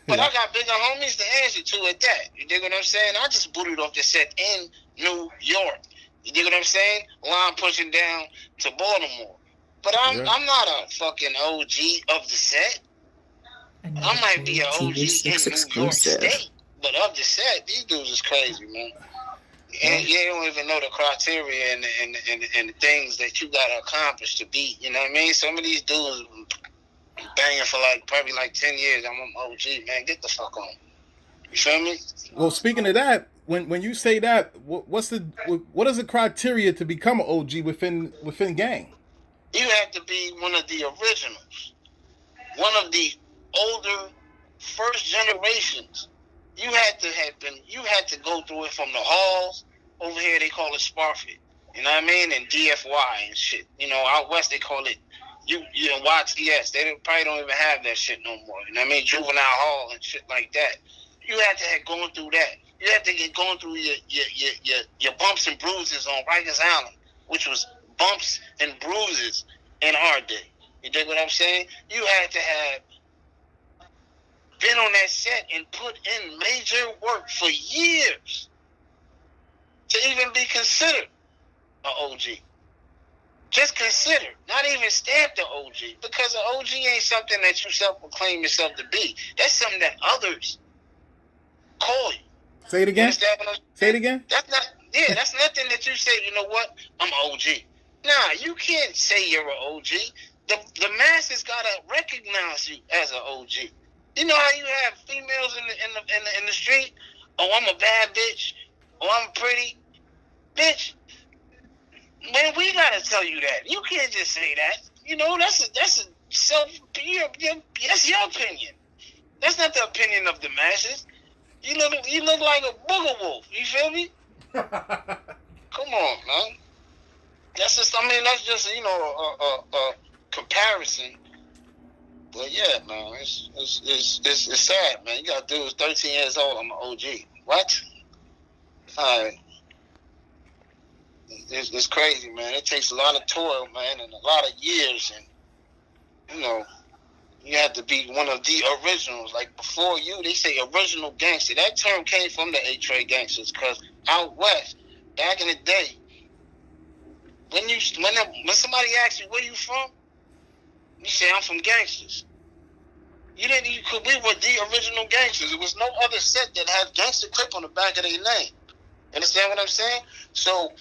But I got bigger homies to answer to at that. You dig what I'm saying? I just booted off the set in New York. You dig what I'm saying? Line pushing down to Baltimore. But I'm not a fucking OG of the set. I might be an OG in New York State, but of the set, these dudes is crazy, man. And you don't even know the criteria and the things that you gotta accomplish to beat. You know what I mean? Some of these dudes banging for probably 10 years. I'm an OG, man. Get the fuck on. You feel me? Well, speaking of that, when you say that, what is the criteria to become an OG within gang? You have to be one of the originals, one of the older first generations. You had to go through it from the halls. Over here they call it Sparfit. You know what I mean? And DFY and shit. You know, out west they call it YTS. They probably don't even have that shit no more. You know what I mean? Juvenile hall and shit like that. You had to have gone through that. You had to get going through your bumps and bruises on Rikers Island, which was bumps and bruises in our day. You dig what I'm saying? You had to have been on that set and put in major work for years to even be considered an OG. Just consider, not even stamped an OG, because an OG ain't something that you self-proclaim yourself to be. That's something that others call you. Say it again. Say it again. That's nothing that you say, you know what, I'm an OG. Nah, you can't say you're an OG. The masses gotta recognize you as an OG. You know how you have females in the street? Oh, I'm a bad bitch. Oh, I'm pretty. Bitch. Man, we gotta tell you that. You can't just say that. You know, that's your opinion. That's not the opinion of the masses. You look like a booger wolf. You feel me? Come on, man. That's just a comparison. But yeah, man, it's sad, man. You got dudes 13 years old. I'm an OG. What? All right. It's crazy, man. It takes a lot of toil, man, and a lot of years, and you know, you have to be one of the originals. Like before you, they say original gangster. That term came from the A-Trade gangsters, because out west, back in the day, when somebody asks you where you from, you say I'm from gangsters. We were the original gangsters. There was no other set that had Gangster Crip on the back of their name. Understand what I'm saying? So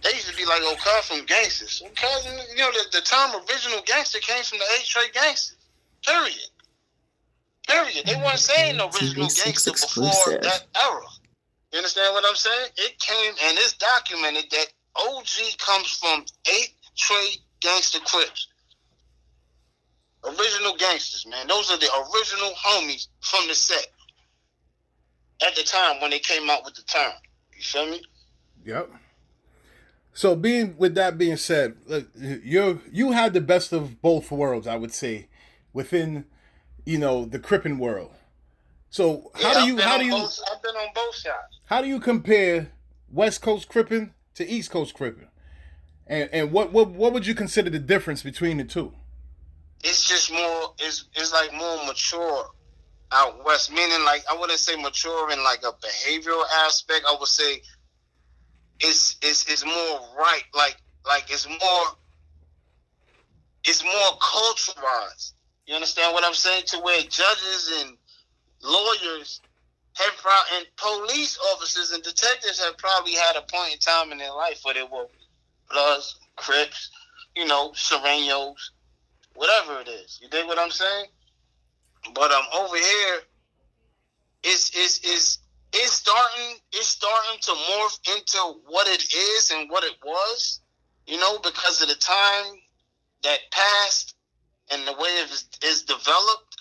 they used to be like, oh, cuz from gangsters. Because, you know, the term original gangster came from the A-Trade gangsters. Period. They weren't saying original gangster before that era. You understand what I'm saying? It came, and it's documented that OG comes from 8-Trade Gangster Crips. Original gangsters, man. Those are the original homies from the set at the time when they came out with the term. You feel me? Yep. So with that being said, look, you had the best of both worlds, I would say, within, you know, the Crippin' world. So I've been on both sides. How do you compare West Coast Crippin' to East Coast Crippin'? And what would you consider the difference between the two? It's just more. It's like more mature out west. Meaning, like, I wouldn't say mature in like a behavioral aspect. I would say it's more right. Like it's more culturalized. You understand what I'm saying? To where judges and lawyers and police officers and detectives have probably had a point in time in their life where they were Bloods, Crips, you know, Serenos, whatever it is. You dig what I'm saying? But over here, it's starting to morph into what it is and what it was, you know, because of the time that passed and the way it is developed.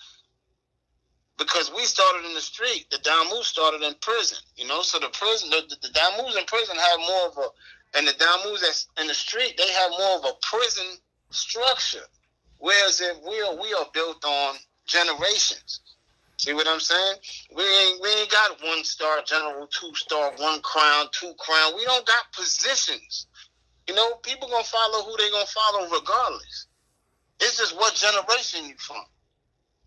Because we started in the street, the Damu started in prison, you know. So the Damus in prison have more of and the Damus that's in the street, they have more of a prison structure. Whereas if we are built on generations. See what I'm saying? We ain't got 1-star general, 2-star, 1 crown, 2 crown. We don't got positions. You know, people gonna follow who they gonna follow regardless. It's just what generation you from.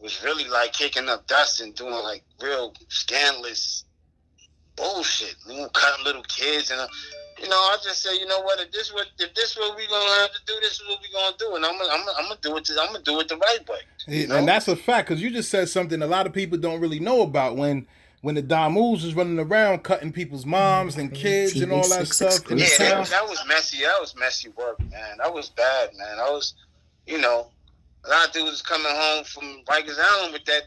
was really like kicking up dust and doing like real scandalous bullshit. You know, cutting little kids and you know, I just say, you know what? If this what we gonna have to do, this is what we gonna do, and I'm gonna do it. I'm gonna do it the right way. You know? And that's a fact, because you just said something a lot of people don't really know about when the Damus was running around cutting people's moms and kids and all that stuff. Yeah, that was messy. That was messy work, man. That was bad, man. I was, you know, a lot of dudes coming home from Rikers Island with that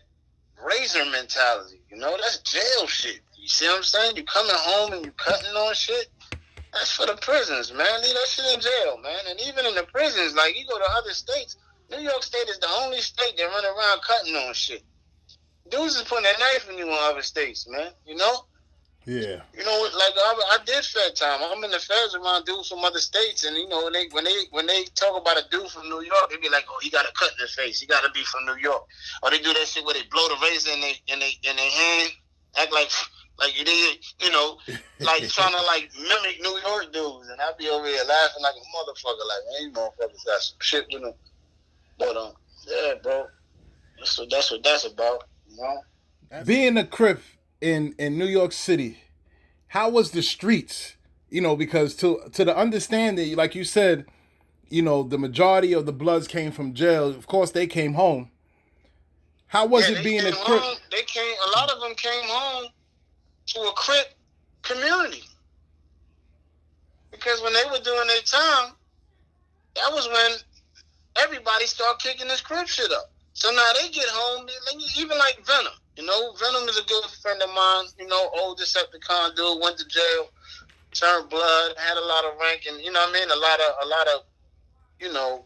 razor mentality. You know, that's jail shit. You see what I'm saying? You coming home and you cutting on shit. That's for the prisons, man. Leave that shit in jail, man. And even in the prisons, like, you go to other states, New York State is the only state that run around cutting on shit. Dudes is putting a knife in you in other states, man. You know? Yeah. You know, like I did Fed time. I'm in the Feds around dudes from other states, and you know, when they talk about a dude from New York, they be like, "Oh, he got a cut in his face. He got to be from New York." Or they do that shit where they blow the razor in their hand, act like you did, you know, like trying to like mimic New York dudes, and I be over here laughing like a motherfucker, like, man, you motherfuckers got some shit with them. But yeah, bro, that's what that's about. You know? Being a Crip in New York City, how was the streets? You know, because to the understanding, like you said, you know, the majority of the Bloods came from jail. Of course, they came home. How was it being a Crip? A lot of them came home to a Crip community. Because when they were doing their time, that was when everybody started kicking this Crip shit up. So now they get home, even like Venom. You know, Venom is a good friend of mine. You know, old Decepticon dude, went to jail, turned blood, had a lot of rank, and you know what I mean, a lot of, you know,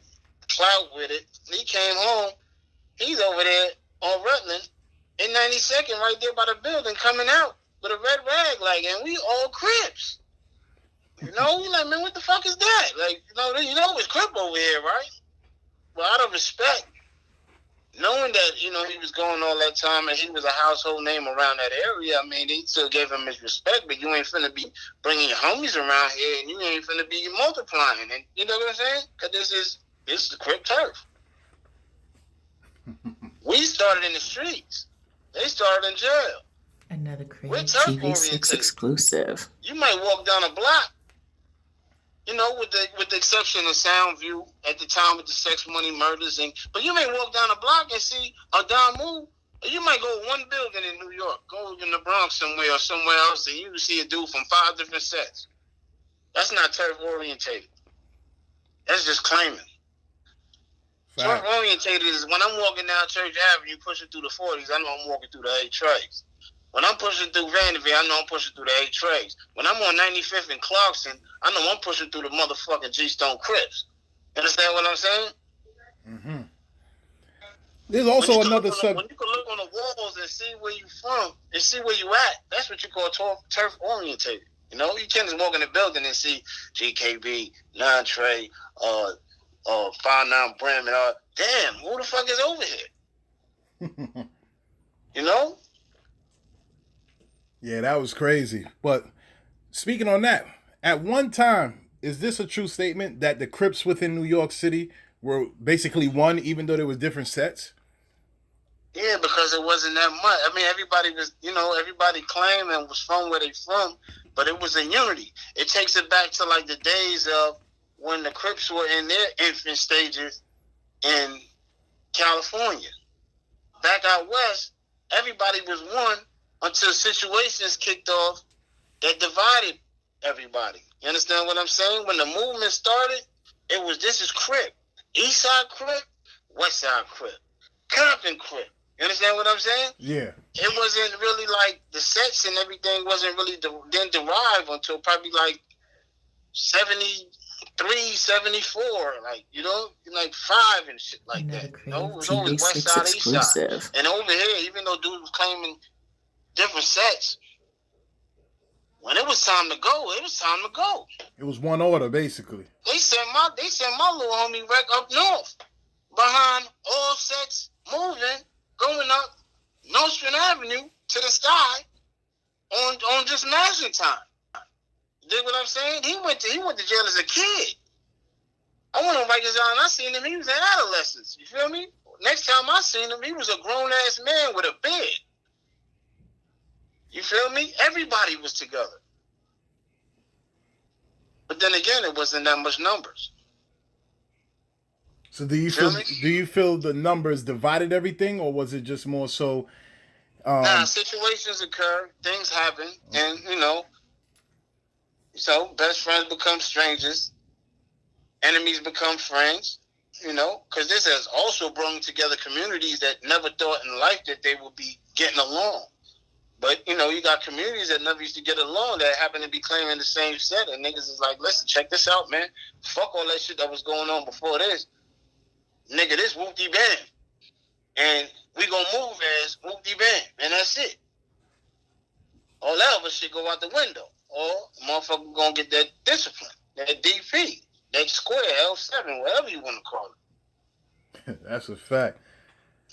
clout with it. He came home. He's over there on Rutland in 92nd, right there by the building, coming out with a red rag, like, and we all Crips. You know, we like, man, what the fuck is that? Like, you know, it's Crip over here, right? Well, out of respect, knowing that, you know, he was going all that time and he was a household name around that area, I mean, they still gave him his respect, but you ain't finna be bringing your homies around here and you ain't finna be multiplying. And you know what I'm saying? Because this is the Crip turf. We started in the streets. They started in jail. Another crazy TV6 exclusive. You might walk down a block, you know, with the exception of Soundview at the time with the sex, money, murders, but you may walk down a block and see a Damu. You might go to one building in New York, go in the Bronx somewhere or somewhere else, and you see a dude from 5 different sets. That's not turf orientated. That's just claiming. Turf orientated is when I'm walking down Church Avenue, pushing through the 40s. I know I'm walking through the 8 trays. When I'm pushing through Vanderbilt, I know I'm pushing through the 8 trays. When I'm on 95th and Clarkson, I know I'm pushing through the motherfucking G-Stone Crips. You understand what I'm saying? Mm-hmm. There's also another sub. When you can look on the walls and see where you from and see where you at, that's what you call turf orientated. You know, you can't just walk in the building and see GKB, 9 Trey, 5-9 Bremen. Damn, who the fuck is over here? You know? Yeah, that was crazy. But speaking on that, at one time, is this a true statement that the Crips within New York City were basically one, even though there was different sets? Yeah, because it wasn't that much. I mean, everybody was, you know, everybody claimed and was from where they from, but it was a unity. It takes it back to like the days of when the Crips were in their infant stages in California. Back out west, everybody was one until situations kicked off that divided everybody. You understand what I'm saying? When the movement started, it was, this is Crip. East Side Crip, West Side Crip, Compton Crip. You understand what I'm saying? Yeah. It wasn't really like the sets and everything wasn't really then derived until probably like 73, 74, like, you know, like 5 and shit like that. You know, it was always West Side, East Side. And over here, even though dudes was claiming different sets, when it was time to go, it was time to go. It was one order, basically. They sent my little homie Rec up north, behind all sets moving, going up Nostrand Avenue to the sky on just Mashing time. You dig what I'm saying? He went to jail as a kid. I went on Rikers Island. I seen him. He was in adolescence. You feel me? next time I seen him, he was a grown-ass man with a beard. You feel me? Everybody was together. But then again, it wasn't that much numbers. So do you feel the numbers divided everything, or was it just more so? Nah, situations occur, things happen, and so best friends become strangers, enemies become friends. Because this has also brought together communities that never thought in life that they would be getting along. But, you got communities that never used to get along that happen to be claiming the same set. And niggas is like, listen, check this out, man. Fuck all that shit that was going on before this. Nigga, this whoop-de-bam. And we gonna move as whoop-de-bam. And that's it. All that other shit go out the window. Or motherfucker gonna get that discipline, that DP, that square, L7, whatever you want to call it. That's a fact.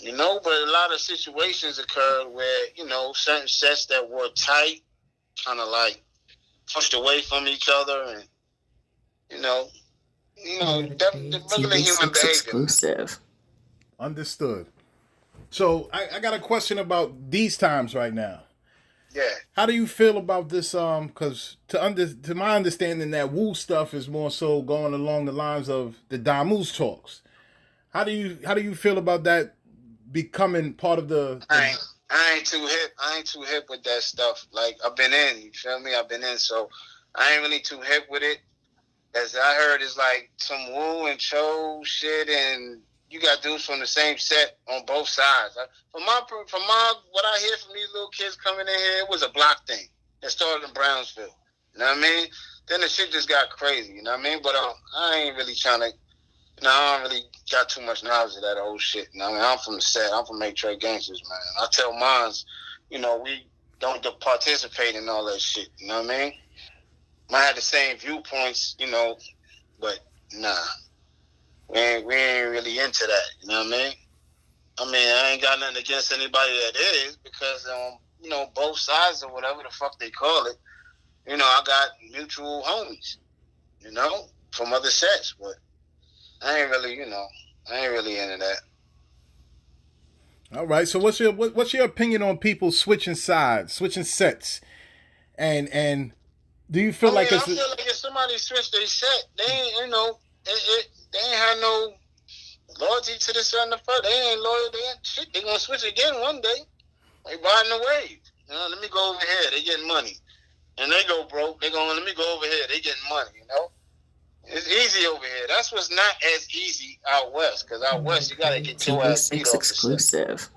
But a lot of situations occurred where, certain sets that were tight kind of like pushed away from each other and, regular human behavior. Exclusive. Understood. So I got a question about these times right now. Yeah. How do you feel about this? Because to my understanding, that Wu stuff is more so going along the lines of the Damu's talks. How do you feel about that becoming part of the? I ain't too hip. I ain't too hip with that stuff. Like, I've been in. You feel me? I've been in. So I ain't really too hip with it. As I heard, it's like some Wu and Cho shit, and you got dudes from the same set on both sides. From my what I hear from these little kids coming in here, it was a block thing that started in Brownsville. You know what I mean? Then the shit just got crazy. You know what I mean? But I ain't really trying to. I don't really got too much knowledge of that old shit. You know what I mean? I'm from the set. I'm from Gangstaz, man. I tell mines, we don't participate in all that shit. You know what I mean? Might have the same viewpoints, but nah. We ain't really into that. You know what I mean? I ain't got nothing against anybody that is because, both sides or whatever the fuck they call it, I got mutual homies, from other sets, but I ain't really into that. All right. So what's your opinion on people switching sides, switching sets, and do you feel like I feel like if somebody switched their set, they ain't they ain't had no loyalty to the set in the first. They ain't loyal. They ain't shit. They gonna switch again one day. They riding the wave. Let me go over here. They getting money, and they go broke. They going, let me go over here. They getting money. It's easy over here. That's what's not as easy out west. Because out west, you got to get your ass beat off exclusive.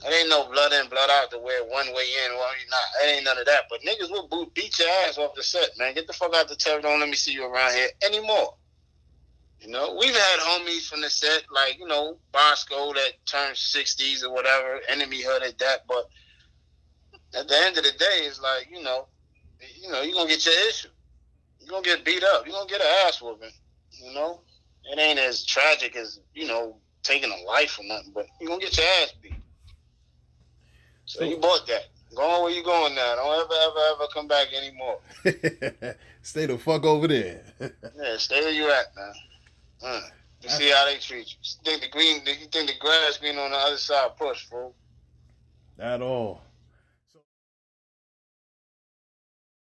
It ain't no blood in, blood out to where one way in, one way not. It ain't none of that. But niggas will beat your ass off the set, man. Get the fuck out the turf. Don't let me see you around here anymore. We've had homies from the set, like, Bosco that turned 60s or whatever, enemy hood at that. But at the end of the day, it's like, you're going to get your issue. You're going to get beat up. You're going to get an ass whooping, It ain't as tragic as, taking a life or nothing, but you're going to get your ass beat. So you bought that. Go on where you going now. Don't ever come back anymore. Stay the fuck over there. Yeah, stay where you at, man. You see how they treat you. You think the grass green on the other side push, fool? At all.